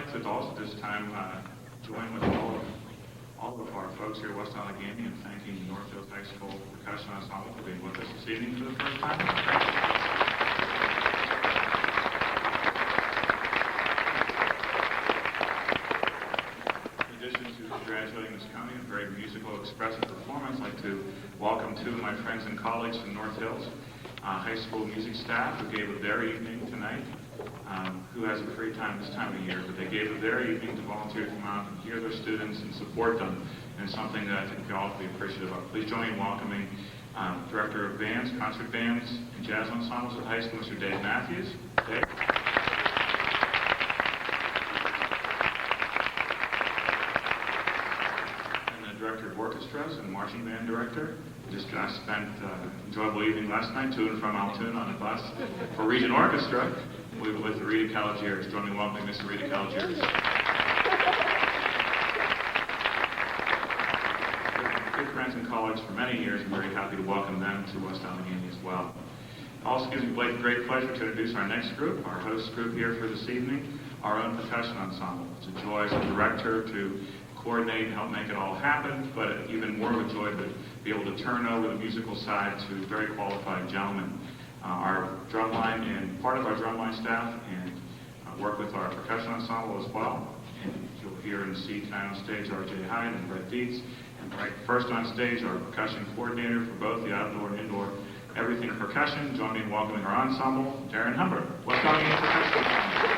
like to also this time join with all of our folks here at West Allegheny in thanking Northfield High School Percussion Ensemble for being with us this evening for the first time. In addition to congratulating this county on a very musical, expressive performance, I'd like to welcome two of my friends and colleagues from North Hills High School music staff who gave of their evening tonight. Who has a free time this time of year, but they gave of their evening to volunteer to come out and hear their students and support them, and it's something that I think we all have to be appreciative of. Please join me in welcoming Director of Bands, Concert Bands, and Jazz Ensembles at High School, Mr. Dave Matthews. Dave. And the Director of Orchestras and Marching Band Director. We just spent an enjoyable evening last night to and from Altoona on a bus for Region Orchestra. We were with the Rita Caligiers. Join me in welcoming Mr. Rita Caligiers. Good friends and colleagues for many years. I'm very happy to welcome them to West Allegheny as well. It also gives me great pleasure to introduce our next group, our host group here for this evening, our own percussion ensemble. It's a joy as a director to coordinate and help make it all happen, but even more of a joy to be able to turn over the musical side to very qualified gentlemen. Our drumline and part of our drumline staff, and work with our percussion ensemble as well. And you'll hear and see tonight on stage R.J. Heid and Brett Dietz. And right first on stage, our percussion coordinator for both the outdoor and indoor everything percussion. Join me in welcoming our ensemble, Darren Humbert. What's going on percussion ensemble?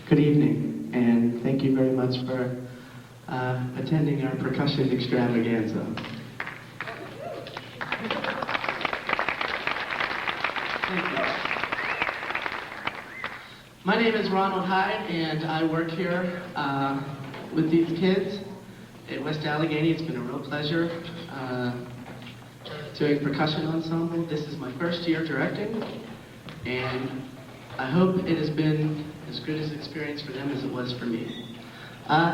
Good evening, and thank you very much for attending our percussion extravaganza. Thank you. My name is Ronald Heid, and I work here with these kids at West Allegheny. It's been a real pleasure doing percussion ensemble. This is my first year directing, and I hope it has been as good as an experience for them as it was for me.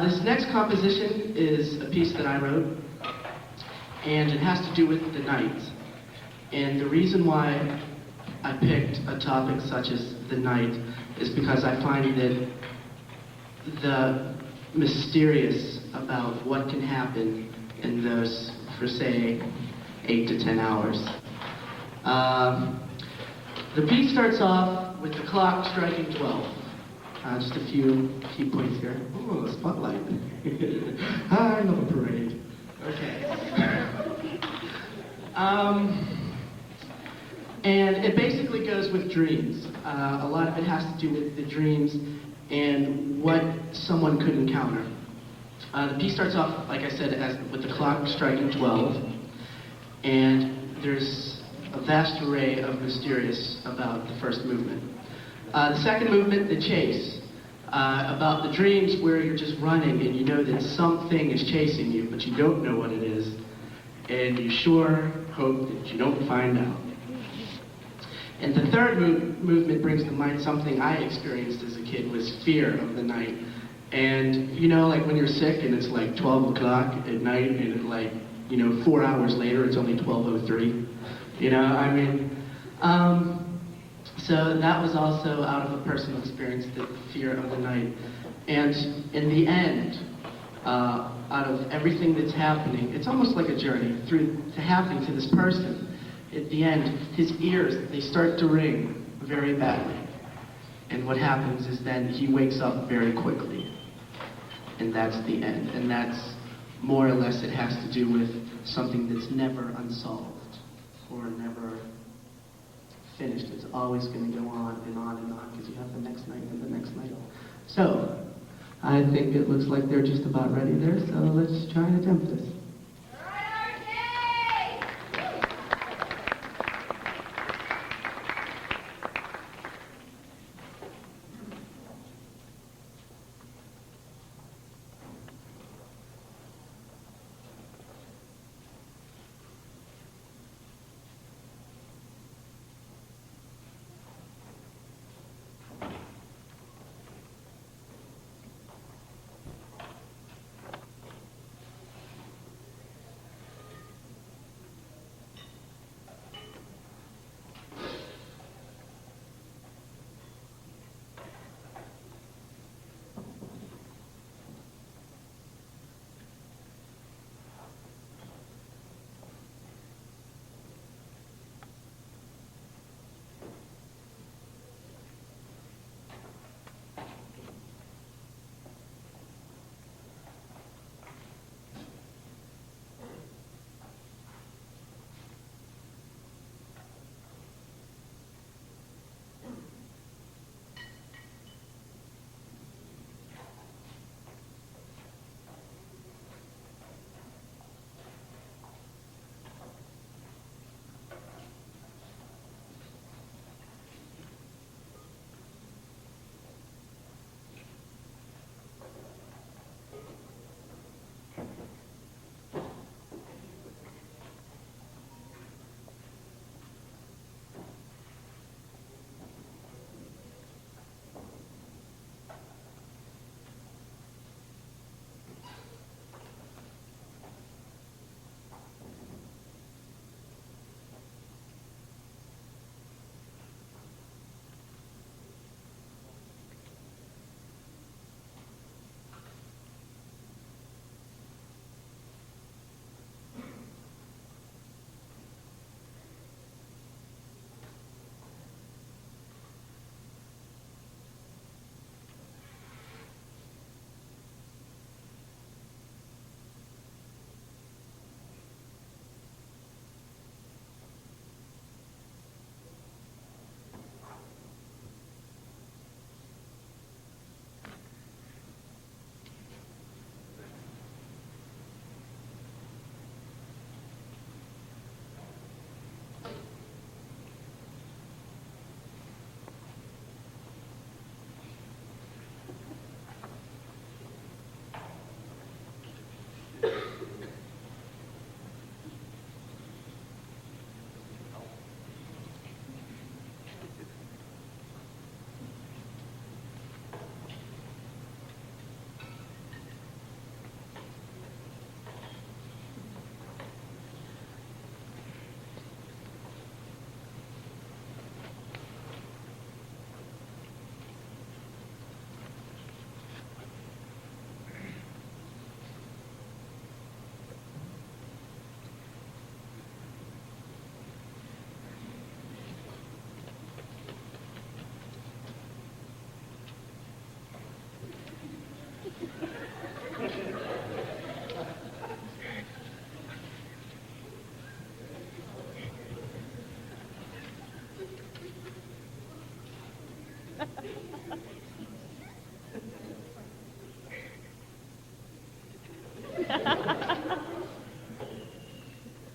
This next composition is a piece that I wrote, and it has to do with the night. And the reason why I picked a topic such as the night is because I find that the mysterious about what can happen in those, for say, 8 to 10 hours. The piece starts off with the clock striking 12. Just a few key points here. Oh, a spotlight. I love a parade. Okay. And it basically goes with dreams. A lot of it has to do with the dreams and what someone could encounter. The piece starts off, like I said, with the clock striking 12, and there's a vast array of mysterious about the first movement. The second movement, the chase, about the dreams where you're just running and you know that something is chasing you, but you don't know what it is, and you sure hope that you don't find out. And the third movement brings to mind something I experienced as a kid, was fear of the night. And you know, like when you're sick and it's like 12 o'clock at night and it, like, 4 hours later it's only 12:03. So that was also out of a personal experience, the fear of the night. And in the end, out of everything that's happening, it's almost like a journey through to happening to this person. At the end, his ears, they start to ring very badly. And what happens is then he wakes up very quickly. And that's the end. And that's more or less, it has to do with something that's never unsolved or never finished. It's always going to go on and on and on because you have the next night and the next night. So, I think it looks like they're just about ready there, so let's try and attempt this.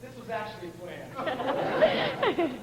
This was actually planned.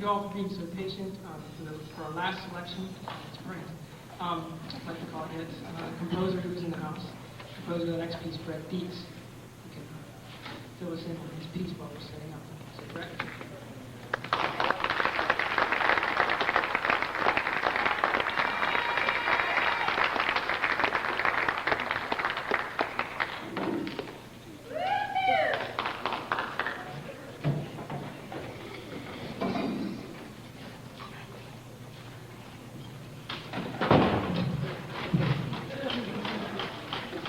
you all for being so patient for our last selection. It's great. I'd like to call Dietz, composer who's in the house. Composer of the next piece, Dietz. You can fill us in on his piece while we're setting up. Is that correct?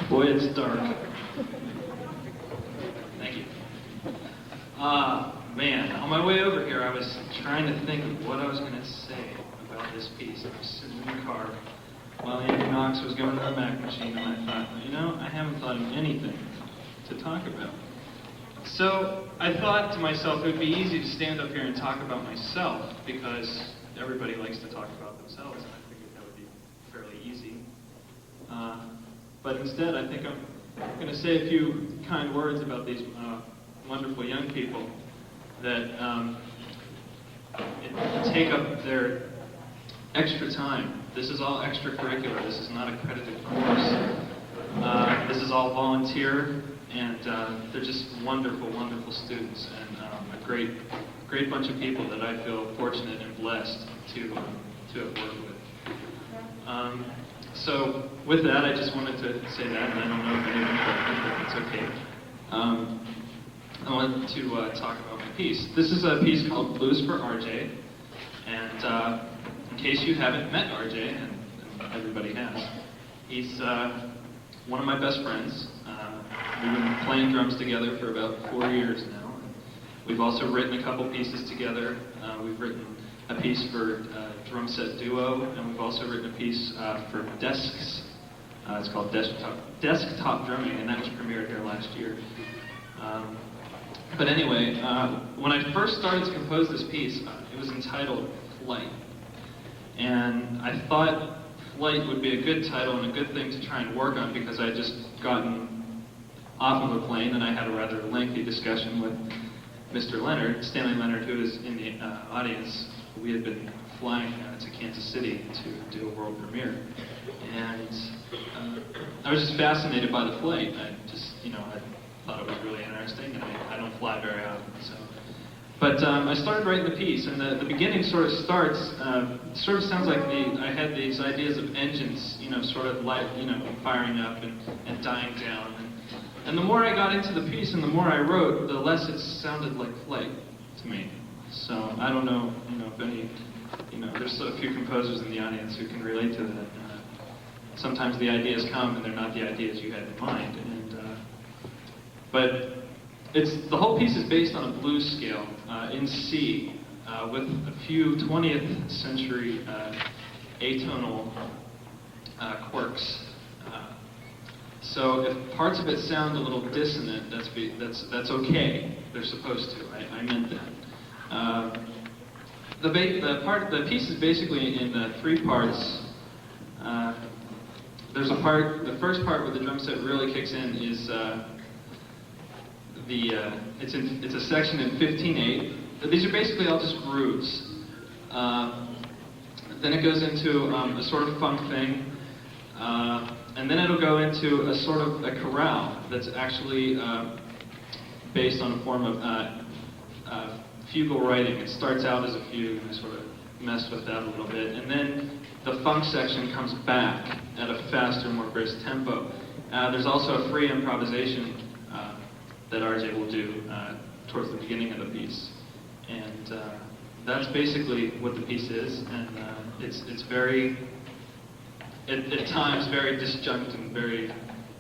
Boy, it's dark. Thank you. Man, on my way over here, I was trying to think of what I was going to say about this piece. I was sitting in the car while Andy Knox was going to the Mac machine, and I thought, you know, I haven't thought of anything to talk about. So I thought to myself, it would be easy to stand up here and talk about myself, because everybody likes to talk about themselves, and I figured that would be fairly easy. But instead, I think I'm going to say a few kind words about these wonderful young people that take up their extra time. This is all extracurricular. This is not a credited course. This is all volunteer, and they're just wonderful, wonderful students, and a great bunch of people that I feel fortunate and blessed to have worked with. So with that, I just wanted to say that, and I don't know if anyone will think that it's okay. I wanted to talk about my piece. This is a piece called Blues for RJ, and in case you haven't met RJ, and everybody has, he's one of my best friends. We've been playing drums together for about 4 years now. We've also written a couple pieces together. We've written a piece for drum set duo, and we've also written a piece for desks. It's called Desktop Drumming, and that was premiered here last year. But anyway, when I first started to compose this piece, it was entitled Flight. And I thought Flight would be a good title and a good thing to try and work on, because I had just gotten off of a plane and I had a rather lengthy discussion with Mr. Leonard, Stanley Leonard, who is in the audience. We had been flying to Kansas City to do a world premiere. And I was just fascinated by the flight. I thought it was really interesting, and I don't fly very often. But I started writing the piece, and the beginning sort of starts, sort of sounds like I had these ideas of engines, sort of firing up and dying down. And the more I got into the piece and the more I wrote, the less it sounded like flight to me. So I don't know, if any, there's a few composers in the audience who can relate to that. Sometimes the ideas come and they're not the ideas you had in mind. But the whole piece is based on a blues scale in C with a few 20th century atonal quirks. So if parts of it sound a little dissonant, that's okay. They're supposed to. I meant that. The piece is basically in 3 parts. There's the first part where the drum set really kicks in is it's a section in 15/8. These are basically all just grooves. Then it goes into a sort of funk thing, and then it'll go into a sort of a chorale that's actually based on a form of fugal writing. It starts out as a fugue, and I sort of messed with that a little bit, and then the funk section comes back at a faster, more brisk tempo. There's also a free improvisation that RJ will do towards the beginning of the piece. And that's basically what the piece is, and it's very, at times, very disjunct and very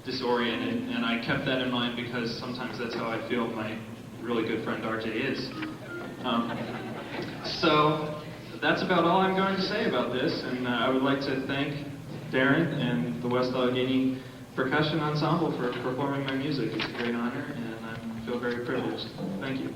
disoriented, and I kept that in mind because sometimes that's how I feel my really good friend RJ is. So that's about all I'm going to say about this, and I would like to thank Darren and the West Allegheny Percussion Ensemble for performing my music. It's a great honor, and I feel very privileged. Thank you.